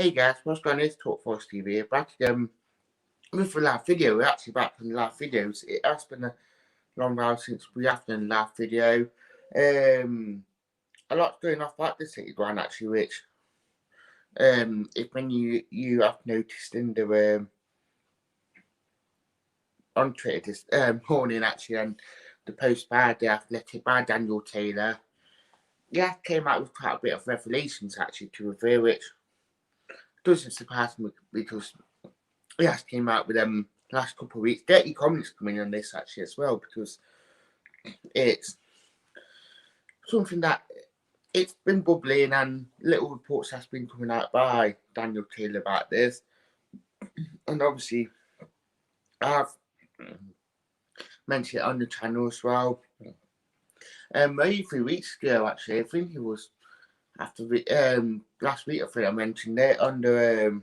Hey guys, what's going on? It's Talk Force TV. Back again with the last video. We're actually back from the last videos. It has been a long while since we have done the last video. A lot's going off about the City one actually, which if when you have noticed in the on Twitter this morning actually, and the post by the Athletic by Daniel Taylor, came out with quite a bit of revelations actually to reveal, which doesn't surprise me because came out with last couple of weeks. Get your comments coming on this actually as well, because it's something that it's been bubbling and little reports has been coming out by Daniel Taylor about this, and obviously I've mentioned it on the channel as well. Maybe 3 weeks ago actually, I think it was after last week. I think I mentioned it on the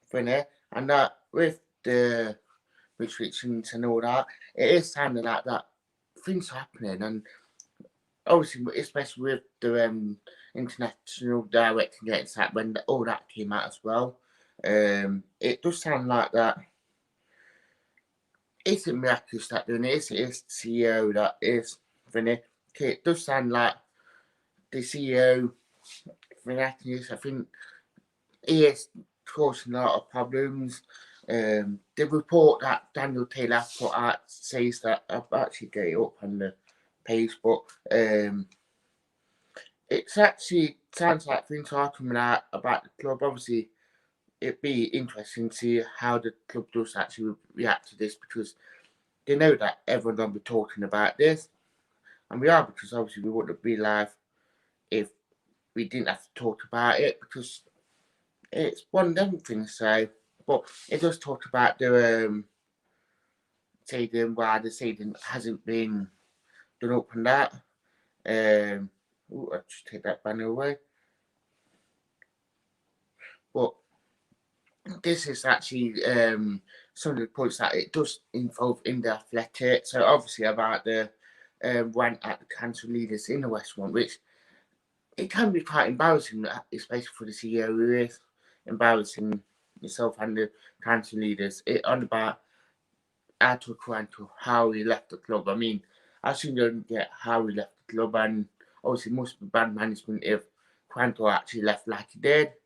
thing, and that with the restrictions and all that, it is sounding like that things are happening, and obviously, especially with the international directing getting sacked when all that came out as well, it does sound like that. It's miraculous that doing it. It's the CEO that is Vinny. Okay, it does sound like the CEO miraculous. I think he is causing a lot of problems. The report that Daniel Taylor put out says that I've actually got it up on the page, but it's actually sounds like things are coming out about the club. Obviously, it'd be interesting to see how the club does actually react to this, because they know that everyone's going to be talking about this, and we are, because obviously we wouldn't be live if we didn't have to talk about it, because it's one of them things. So, but it does talk about the stadium, why the stadium hasn't been done up and that. I'll just take that banner away. But this is actually some of the points that it does involve in the Athletic. So obviously about the rant at the council leaders in the West one, which it can be quite embarrassing, especially for the CEO, who is embarrassing himself and the council leaders. It on about Arthur Quanto, how he left the club. I mean, I still don't get how he left the club, and obviously it must be bad management if Quanto actually left like he did.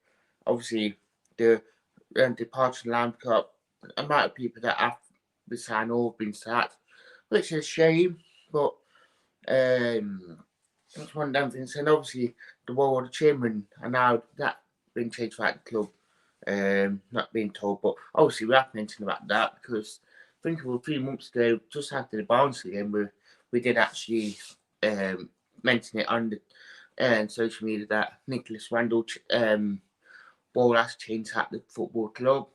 Obviously, the departure line got the amount of people that have been signed or been sacked, which is a shame, but it's one of them things. And obviously, the World War Chairman, and now that been changed like the club, not being told, but obviously we have mentioned about that, because I think it was 3 months ago, just after the bounce game, we did actually mention it on the social media that Nicholas Randall ball has changed at the football club,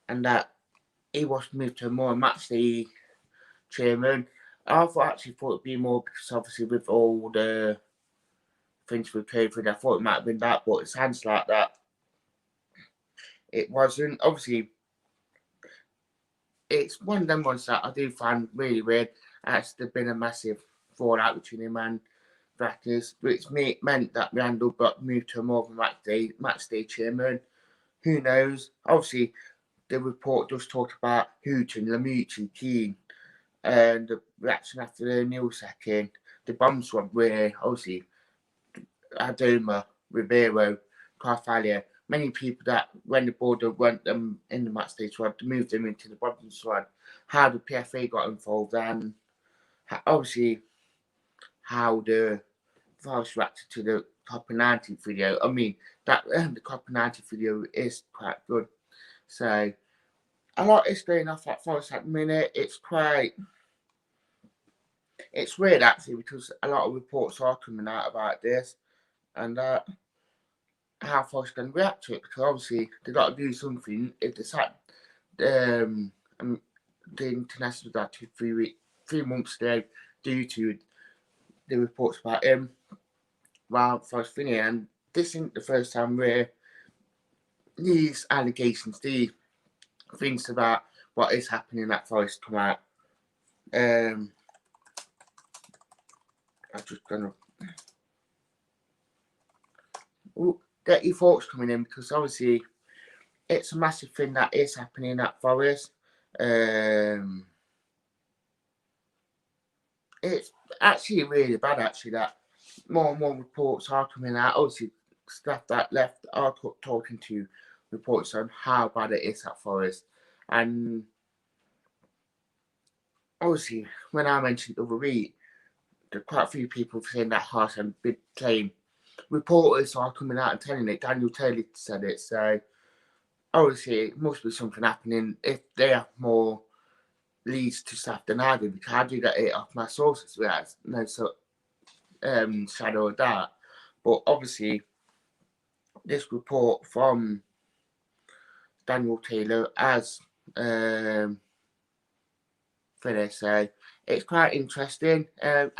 and that he was moved to a more match day chairman. I actually thought it'd be more, because obviously with all the things with COVID, I thought it might have been that, but it sounds like that it wasn't. Obviously, it's one of them ones that I do find really weird. There's been a massive fallout between him and Vrentzos, which meant that Randall got moved to a more of a match day chairman. Who knows? Obviously, the report does talk about Houghton, Lamouche and Keane, and the reaction after the news second, the bomb squad, where obviously Adoma, Ribeiro, Carvalho, many people that when the board went them in the match day squad to move them into the bottom squad, how the PFA got involved, and obviously how the Forest reacted to the Copper 90 video. I mean, that the Copper 90 video is quite good. So a lot is going off at Forest at the minute. It's weird actually, because a lot of reports are coming out about this, and how Forest can react to it, because obviously they've got to do something. If they sack the international that 3 months ago due to the reports about him, while Forest Finney, and this isn't the first time where these allegations, these things about what is happening at Forest come out. I'm just gonna. Ooh, get your thoughts coming in, because obviously it's a massive thing that is happening at Forest. It's actually really bad, actually, that more and more reports are coming out. Obviously, staff that left are talking to reports on how bad it is at Forest. And obviously, when I mentioned the other week, there are quite a few people saying that harsh and big claim. Reporters are coming out and telling it. Daniel Taylor said it. So obviously, it must be something happening. If they have more leads to staff than I do, because I do get it off my sources. There's no shadow of doubt. But obviously, this report from Daniel Taylor, as Freddie said, it's quite interesting. Aaron,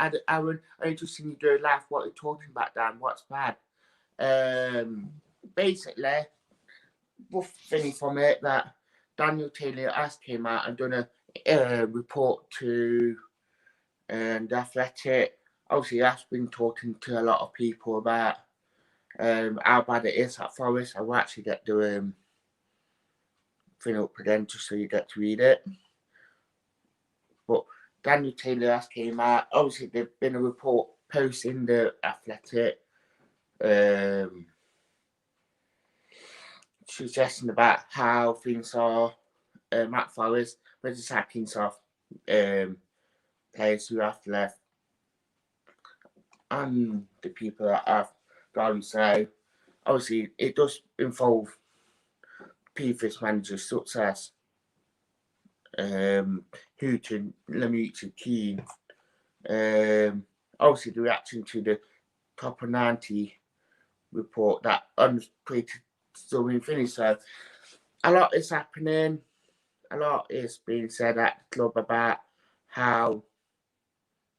I just seen you do a laugh. What are you talking about, Dan? What's bad? Basically, rough thing from it that Daniel Taylor has came out and done a report to the Athletic. Obviously, that's been talking to a lot of people about how bad it is at Forest. I will actually get the thing up again just so you get to read it. But Daniel Taylor has came out. Obviously, there's been a report posting the Athletic suggesting about how things are at Forest, but just happens of players who have left and the people that have gone. So obviously, it does involve previous managers such as Houghton, Lemaitre, Keane. Obviously, the reaction to the top of 90 report that uncreated still being finished. So a lot is happening. A lot is being said at the club about how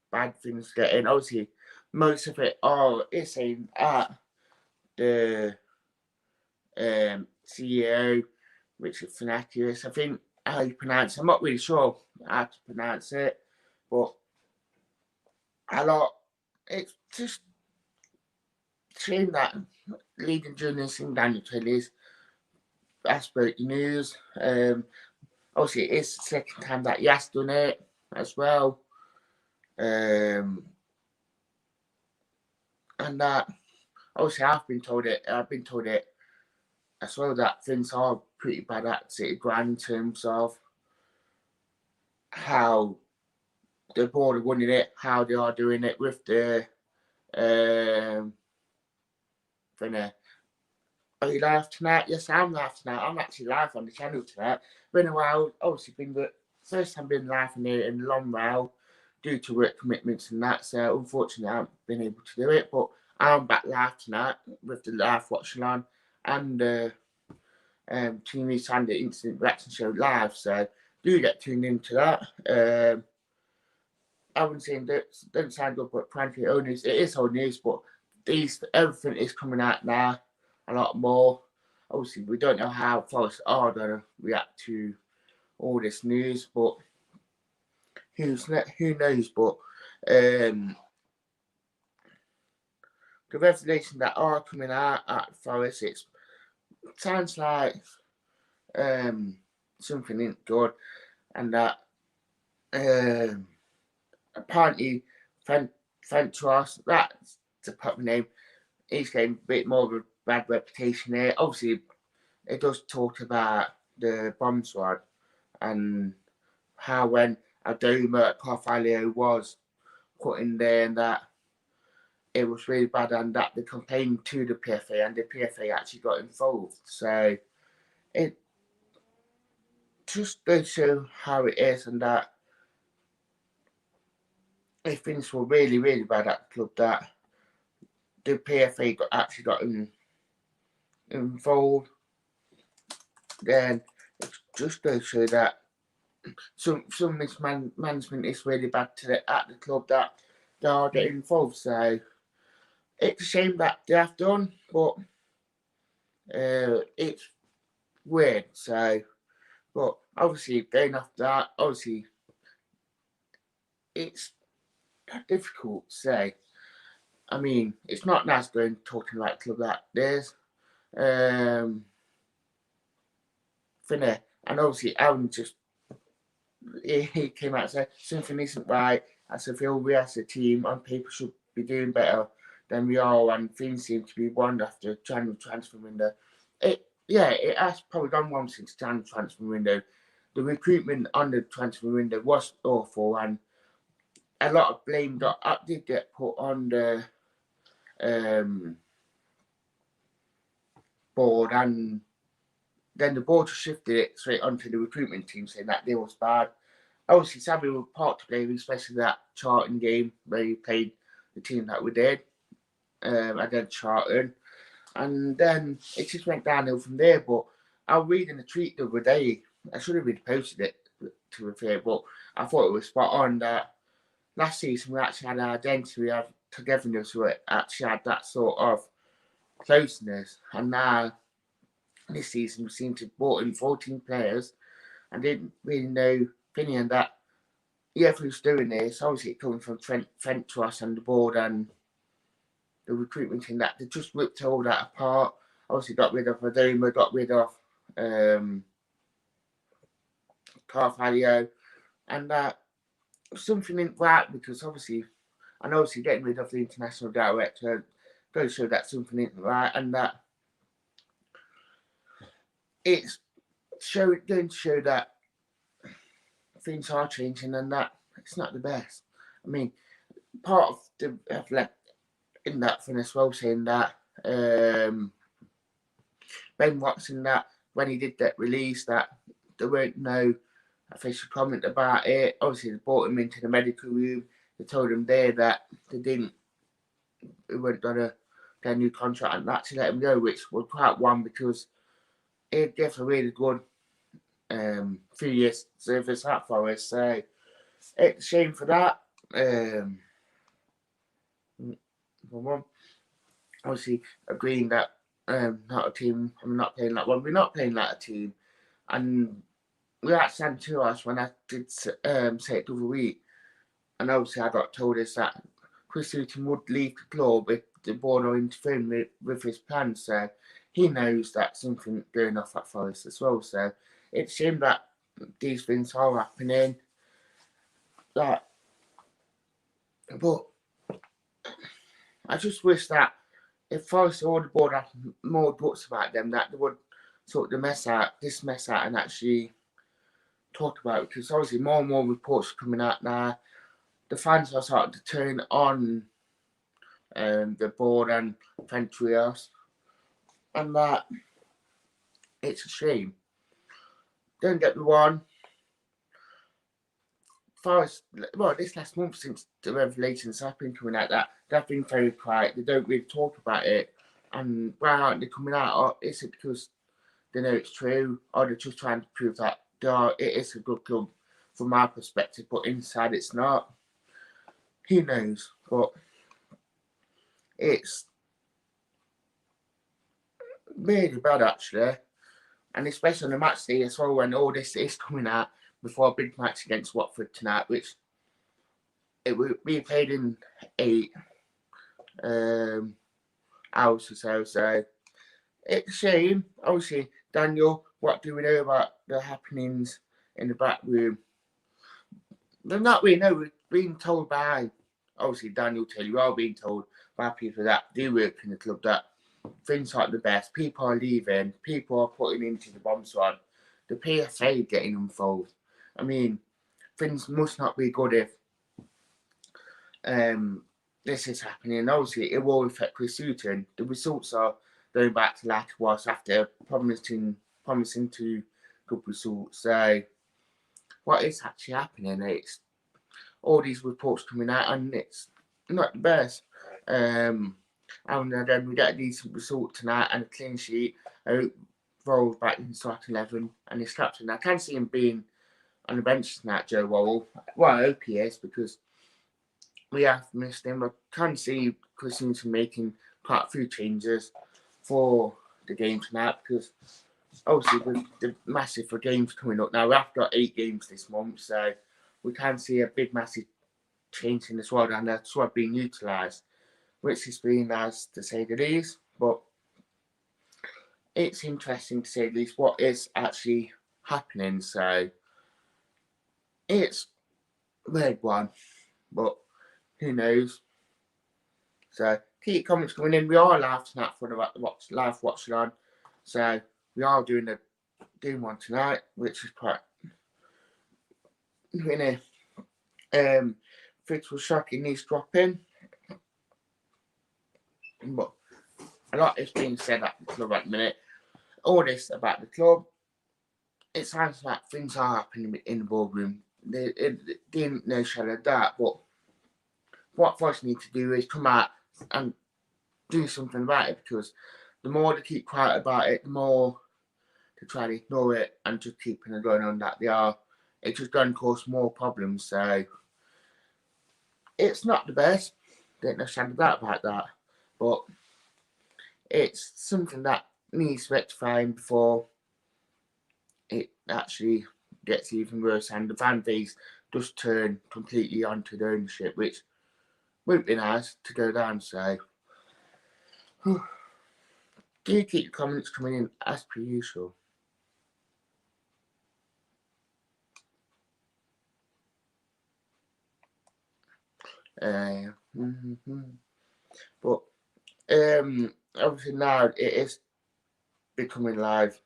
bad things are getting. Obviously, most of it all is saying at the CEO, Richard Fanakius. I think how you pronounce it. I'm not really sure how to pronounce it, but a lot. It's just shame that leading journalist in Daniel Taylor's Aspect News. Obviously, it is the second time that he has done it as well. And that obviously I've been told it as well that things are pretty bad at City Ground in terms of how the board are running it, how they are doing it with the thing. Are you live tonight? Yes, I'm live tonight. I'm actually live on the channel tonight. Been a while, obviously been the first time been live in here in a long while due to work commitments and that. So unfortunately I haven't been able to do it. But I'm back live tonight with the live watching on and Team East and the Instant Reaction Show live. So do get tuned into that. I haven't seen don't sound good, but frankly, old news. It is old news, but everything is coming out now a lot more. Obviously, we don't know how Forest are going to react to all this news, but who knows? But the revelations that are coming out at Forest, it sounds like something ain't good, and that apparently Vrentzos, that's the proper name, he's getting a bit more of a bad reputation here. Obviously, it does talk about the bomb squad and how when Adoma Carvalho was put in there and that it was really bad and that they complained to the PFA and the PFA actually got involved. So it just does show how it is and that if things were really, really bad at the club that the PFA actually got involved, then it just does show that some mismanagement is really bad at the club that they are getting involved. So it's a shame that they have done, but it's weird. So, but obviously going off that, obviously it's difficult to say. I mean, it's not nice going talking like club like this, Finny, and obviously Aaron just he came out and said something isn't right. I said, feel we as a team on paper should be doing better than we are, and things seem to be one after January transfer window. It has probably gone wrong since January transfer window. The recruitment on the transfer window was awful, and a lot of blame did get put on the board, and then the board just shifted it straight onto the recruitment team, saying that deal was bad. Obviously, Savvy were part to blame, especially that Charlton game where he played the team that we did against Charlton. And then it just went downhill from there. But I was reading a tweet the other day. I should have reposted it, to be fair, but I thought it was spot on that last season we actually had an identity, we had togetherness, we actually had that sort of closeness. And now, this season, we seem to have brought in 14 players and didn't really know opinion that who's doing this, obviously coming from Vrentzos and the board and the recruitment team, that they just ripped all that apart. Obviously got rid of Adoma, got rid of Carvalho, and that something ain't right, because obviously getting rid of the international director goes to show that something ain't right, and that it's going to show that things are changing and that it's not the best. I mean, part of the have left in that thing as well, saying that Ben Watson, that when he did that release, that there weren't no official comment about it. Obviously, they brought him into the medical room. They told him there that they weren't gonna get a new contract and actually let him go, which was quite one, because it gave a really good few years service at Forest. So it's a shame for that. Obviously agreeing that not a team, I'm not playing like one. We're not playing like a team, and we actually had to us when I did say it the other week, and obviously I got told us that Chris Hughton would leave the club if the board are interfering with his plans. So he knows that something going off at Forest as well. So it's a shame that these things are happening. But I just wish that if Forest or the board had more books about them, that they would sort this mess out, and actually talk about it, because obviously more and more reports are coming out now. The fans are starting to turn on the board and Vrentzos, and that it's a shame. Don't get me wrong. Forest, this last month since the revelations have been coming out, that they've been very quiet. They don't really talk about it. And why aren't they coming out? Is it because they know it's true, or they're just trying to prove that it is a good club from my perspective, but inside it's not? Who knows? But it's really bad, actually. And especially on the match day as well, when all this is coming out before a big match against Watford tonight, which it will be played in 8 hours or so. So it's a shame. Obviously, Daniel, what do we know about the happenings in the back room? They're not really know. We're being told by, obviously, Daniel Taylor, we're all being told by people that do work in the club that things aren't the best. People are leaving. People are putting into the bomb squad. The PFA getting involved. I mean, things must not be good if this is happening. Obviously, it will affect Chris Hughton. The results are going back to like it was after promising to good results. So, what is actually happening? It's all these reports coming out, and it's not the best. And then we get a decent result tonight and a clean sheet. Worrell back in the starting 11, and his captain. I can see him being on the bench tonight, Joe Worrell. Well, I hope he is, because we have missed him. I can see Chris Hughton making quite a few changes for the game tonight, because obviously with the massive for games coming up now, we have got 8 games this month, so we can see a big massive change in the squad, and the squad being utilised, which has been nice to say the least. But it's interesting to say at least what is actually happening. So it's a weird one, but who knows? So keep comments coming in. We are live tonight for the live watching on. So we are doing one tonight, which is quite really Vrentzos shocking needs dropping. But a lot is being said at the club at the minute. All this about the club, it sounds like things are happening in the boardroom. They didn't know shadow of that, but what Forest need to do is come out and do something about it, because the more they keep quiet about it, the more they try to ignore it and just keeping it going on that they are. It's just going to cause more problems. So it's not the best. Don't know shadow of doubt about that, but it's something that needs rectifying before it actually gets even worse and the fan base does turn completely onto the ownership, which won't be nice to go down. So do you keep comments coming in as per usual? But obviously now it is becoming live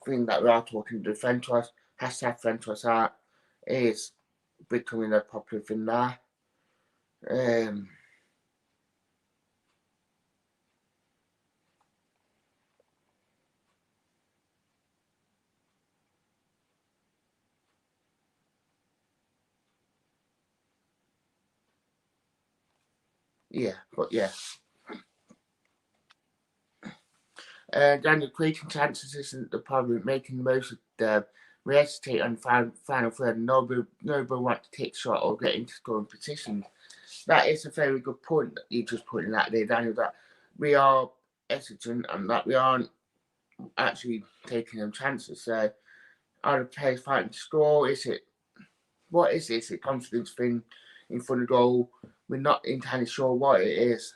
thing that we are talking to. Vrentzos, hashtag Vrentzos art is becoming a popular thing now. Yeah, but yeah. Daniel, creating chances isn't the problem. Making the most of them. We hesitate on final third, and nobody want to take shot or get into scoring positions. That is a very good point that you just pointed out there, Daniel, that we are hesitant and that we aren't actually taking them chances. So are the players fighting to score? What is this? Is it confidence thing in front of goal? We're not entirely sure what it is,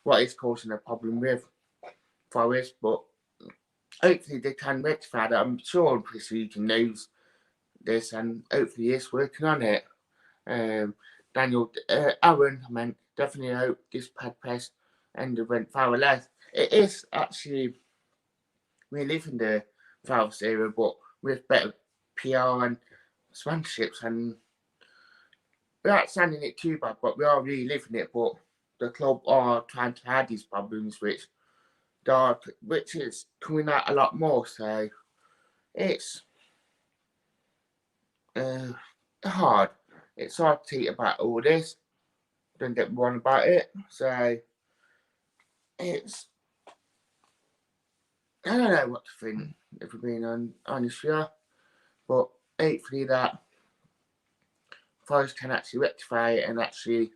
what is causing a problem with Forest, but hopefully they can rectify that. I'm sure Chris Regan knows this and hopefully is working on it. Daniel, Aaron, I meant, definitely hope this pad press and went far left. It is actually, we live in the Forest era, but with better PR and sponsorships, and we're not standing it too bad, but we are really living it. But the club are trying to hide these problems, which is coming out a lot more. So it's hard. It's hard to think about all this. Don't get me wrong about it. So it's, I don't know what to think, if we're being honest here. But hopefully that Forest can actually rectify it and actually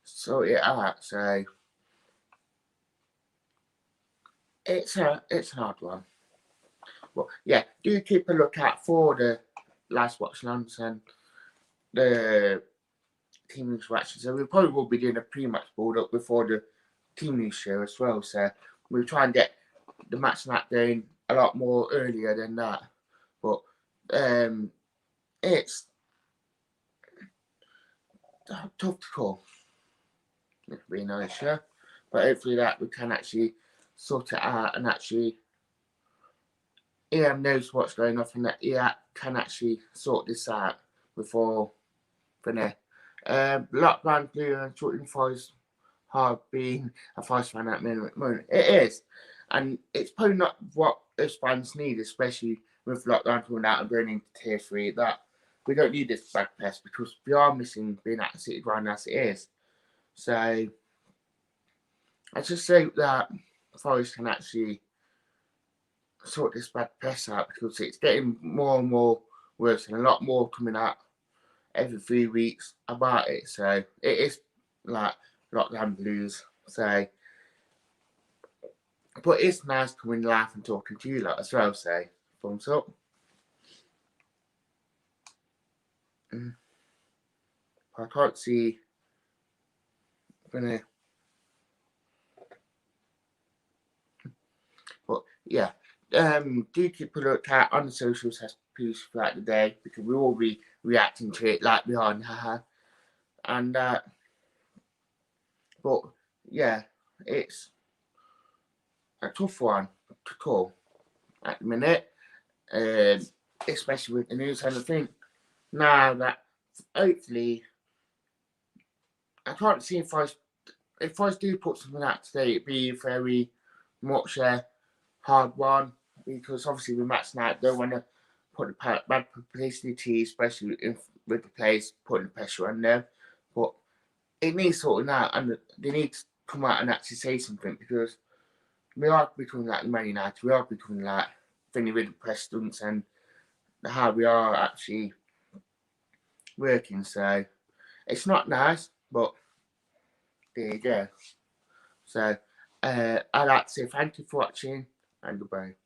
sort it out. So it's an hard one. But yeah, do keep a look out for the last watch alongs and the team news reactions. So we probably will be doing a pre-match build up before the team news show as well. So we'll try and get the match night going a lot more earlier than that. But it's tough to call, if being honest, yeah. But hopefully that we can actually sort it out and actually EM knows what's going on and that EM can actually sort this out before Vinny. Lockdown blue and shooting Forest hard being a Forest fan at the moment. It is. And it's probably not what us fans need, especially with lockdown coming out and going into tier 3, that we don't need this back press because we are missing being at the City Ground as it is. So I just hope that Forest can actually sort this bad press out because it's getting more and more worse and a lot more coming out every 3 weeks about it. So it is like lockdown blues. So, but it's nice coming live and talking to you lot as well. So thumbs up. I can't see. But yeah. Do keep a lookout on the socials as piece throughout the day, because we will be reacting to it like we are now. And but yeah, it's a tough one to call at the minute, especially with the news. And I think now that hopefully, I can't see if I do put something out today, it'd be very much a hard one, because obviously with Matt Snipe, don't want to put the bad publicity, especially with the players, putting the pressure on them. But it needs sorting out, and they need to come out and actually say something, because we are becoming like Man United, we are becoming like thingy with the press stunts and how we are actually working. So it's not nice, but there you go. So I'd like to say thank you for watching, and goodbye.